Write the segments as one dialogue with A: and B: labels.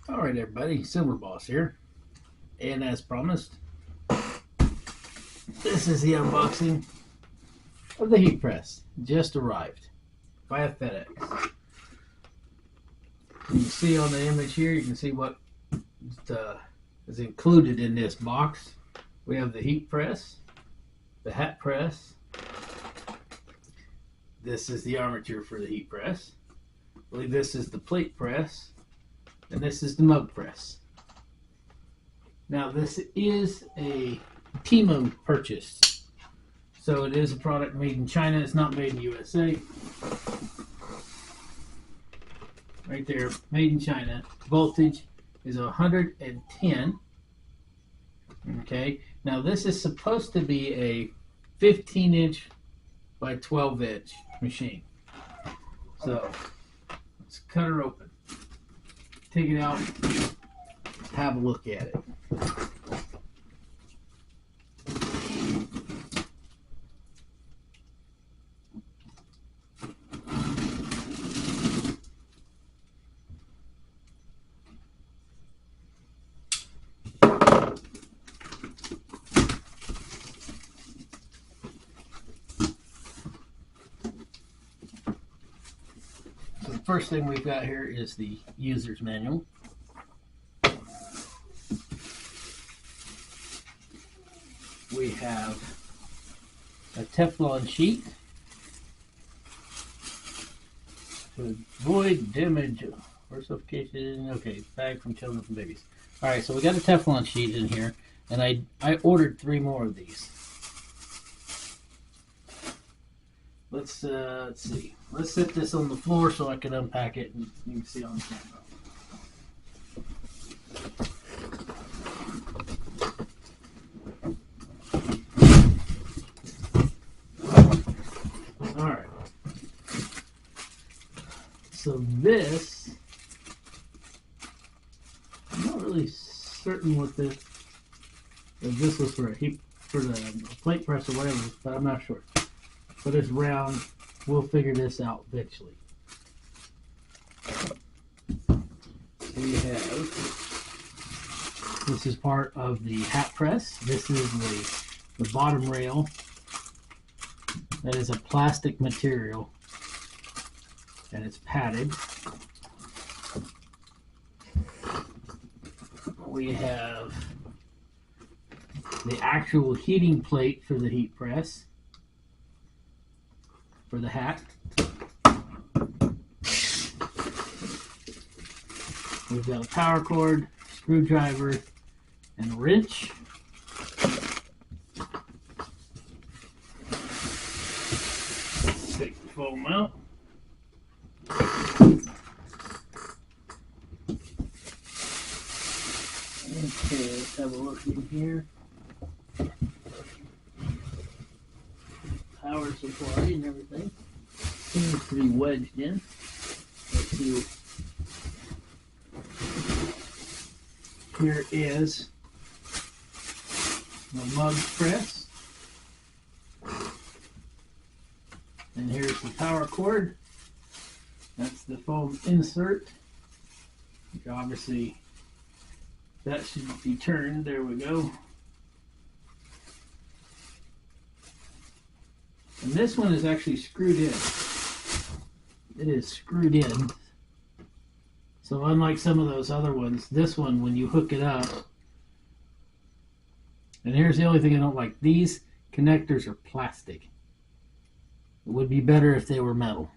A: All right, everybody, Silver Boss here, and as promised, this is the unboxing of the heat press. Just arrived via FedEx. You can see on the image here, you can see what is included in this box. We have the heat press, the hat press. This is the armature for the heat press. I believe this is the plate press, and this is the mug press. Now this is a Temu purchase, so it is a product made in China. It's not made in USA. Right there, made in China. Voltage is 110. Okay, now this is supposed to be a 15-inch by 12-inch machine. So let's cut her open, take it out, have a look at it. So the first thing we've got here is the user's manual. We have a Teflon sheet to avoid damage or suffocation. Okay, bag from children and babies. All right, so we got a Teflon sheet in here, and I ordered 3 more of these. Let's see. Let's set this on the floor so I can unpack it and you can see on the camera. All right. So this, I'm not really certain what this. If this was for the plate press or whatever, but I'm not sure. But it's round. We'll figure this out eventually. We have, this is part of the hat press. This is the bottom rail. That is a plastic material, and it's padded. We have the actual heating plate for the heat press, for the hat. We've got a power cord, screwdriver, and a wrench. Take the foam out. Okay, let's have a look in here. Power supply and everything seems to be wedged in. Let's see. Here is the mug press, and here's the power cord. That's the foam insert, which obviously that should be turned. There we go. And this one is actually screwed in. It is screwed in. So unlike some of those other ones, this one, when you hook it up, and here's the only thing I don't like, these connectors are plastic. It would be better if they were metal.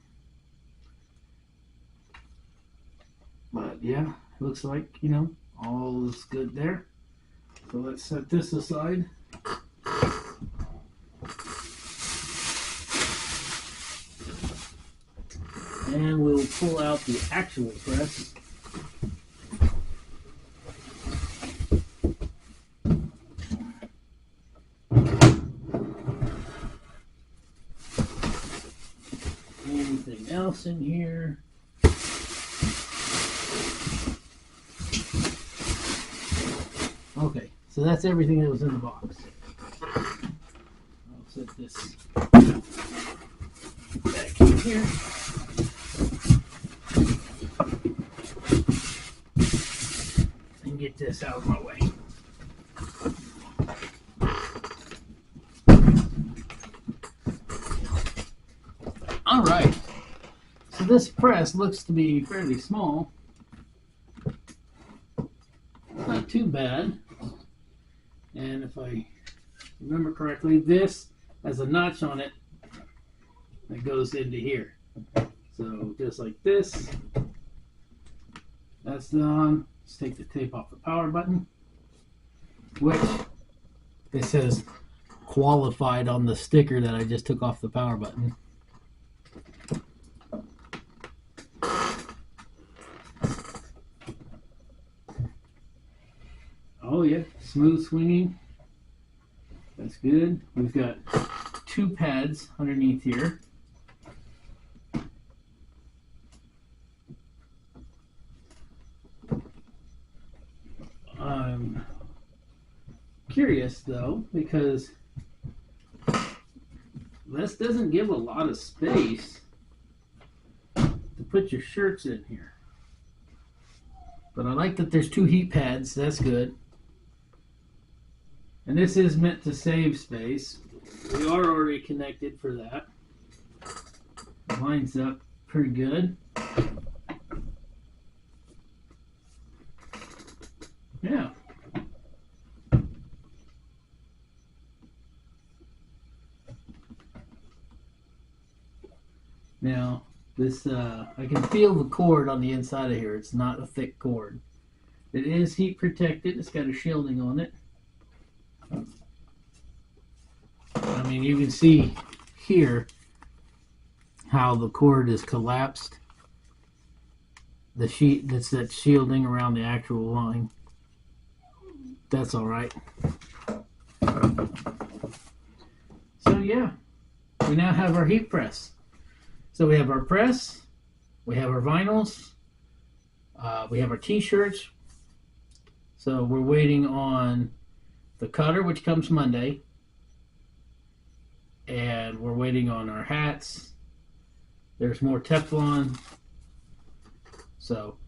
A: But yeah, looks like, you know, all is good there. So let's set this aside. And we'll pull out the actual press. Anything else in here? Okay, so that's everything that was in the box. I'll set this back in here. and get this out of my way. All right. So this press looks to be fairly small. Not too bad. And if I remember correctly, this has a notch on it that goes into here. So just like this. That's done. Let's take the tape off the power button, which it says qualified on the sticker that I just took off the power button. Oh yeah, smooth swinging. That's good. We've got 2 pads underneath here. I'm curious though, because this doesn't give a lot of space to put your shirts in here. But I like that there's 2 heat pads. That's good. And this is meant to save space. We are already connected for that. Lines up pretty good. Yeah. Now, this, I can feel the cord on the inside of here. It's not a thick cord. It is heat protected. It's got a shielding on it. I mean, you can see here how the cord is collapsed. The sheet that's that shielding around the actual line. That's all right. So yeah, we now have our heat press. So we have our press, we have our vinyls, we have our t-shirts. So we're waiting on the cutter, which comes Monday, and we're waiting on our hats. There's more Teflon. So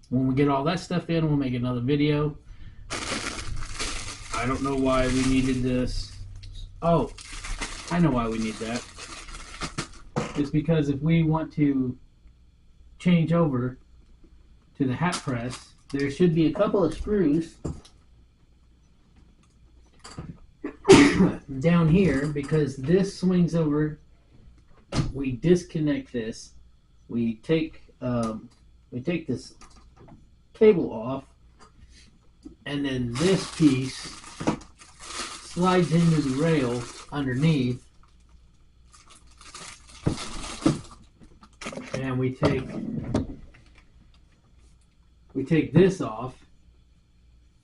A: when we get all that stuff in, we'll make another video. I don't know why we needed this. Oh, I know why we need that. It's because if we want to change over to the hat press, there should be a couple of screws down here, because this swings over. We disconnect this. We take this cable off, and then this piece slides into the rail underneath, and we take this off,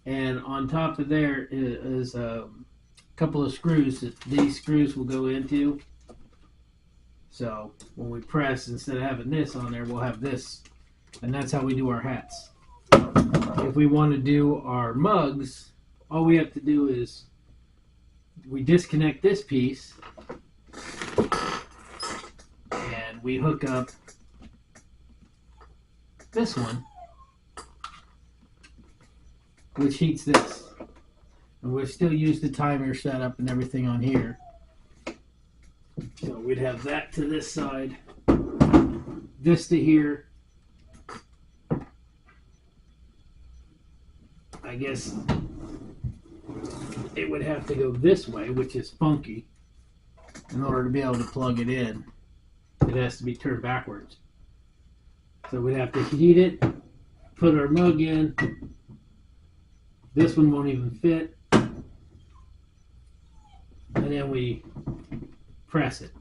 A: and on top of there is a couple of screws that these screws will go into. So when we press, instead of having this on there, we'll have this, and that's how we do our hats. If we want to do our mugs, all we have to do is we disconnect this piece and we hook up this one, which heats this. And we'll still use the timer setup and everything on here. So we'd have that to this side, this to here. I guess it would have to go this way, which is funky. In order to be able to plug it in, it has to be turned backwards. So we'd have to heat it, put our mug in. This one won't even fit. And then we press it.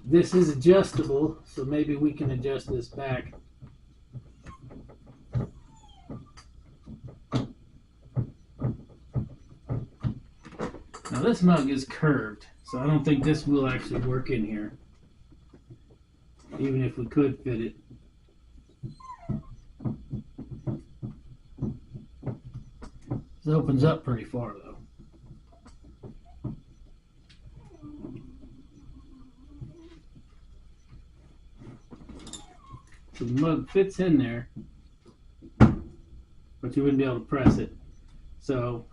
A: This is adjustable, so maybe we can adjust this back. Now this mug is curved, so I don't think this will actually work in here, even if we could fit it. This opens up pretty far though. the mug fits in there, but you wouldn't be able to press it. So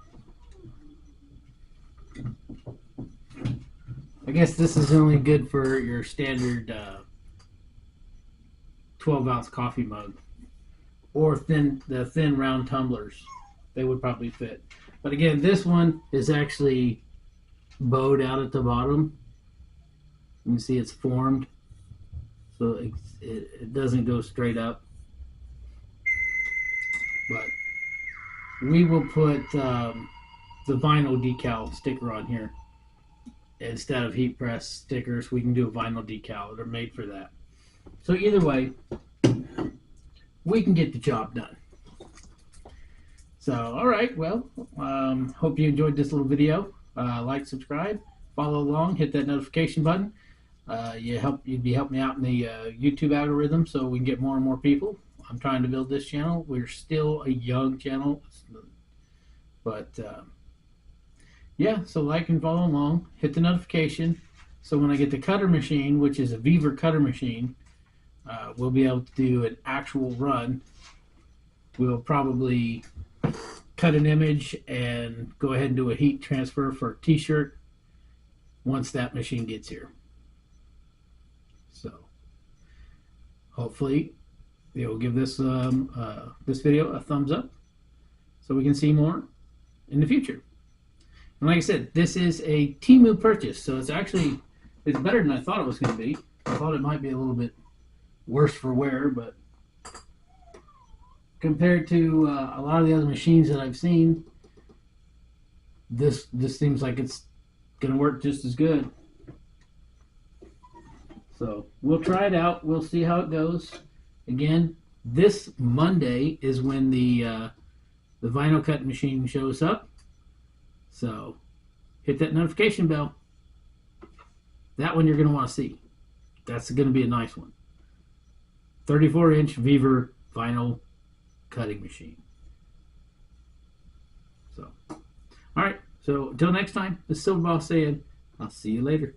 A: I guess this is only good for your standard 12-ounce coffee mug, or the thin round tumblers. They would probably fit. But again, this one is actually bowed out at the bottom. You can see it's formed, so it doesn't go straight up. But we will put the vinyl decal sticker on here. Instead of heat press stickers, we can do a vinyl decal. They're made for that. So either way, we can get the job done. So, all right, well, hope you enjoyed this little video. Like, subscribe, follow along, hit that notification button. You'd be helping me out in the YouTube algorithm so we can get more and more people. I'm trying to build this channel. We're still a young channel, but yeah, so like and follow along, hit the notification, so when I get the cutter machine, which is a Weaver cutter machine, we'll be able to do an actual run. We'll probably cut an image and go ahead and do a heat transfer for a t-shirt once that machine gets here. So hopefully you'll give this this video a thumbs up so we can see more in the future. And like I said, this is a Temu purchase, so it's better than I thought it was going to be. I thought it might be a little bit worse for wear, but compared to a lot of the other machines that I've seen, this seems like it's going to work just as good. So we'll try it out. We'll see how it goes. Again, this Monday is when the vinyl cut machine shows up. So hit that notification bell. That one you're going to want to see. That's going to be a nice one. 34-inch Weaver vinyl cutting machine. So, all right. So until next time, this is Silver Boss saying, I'll see you later.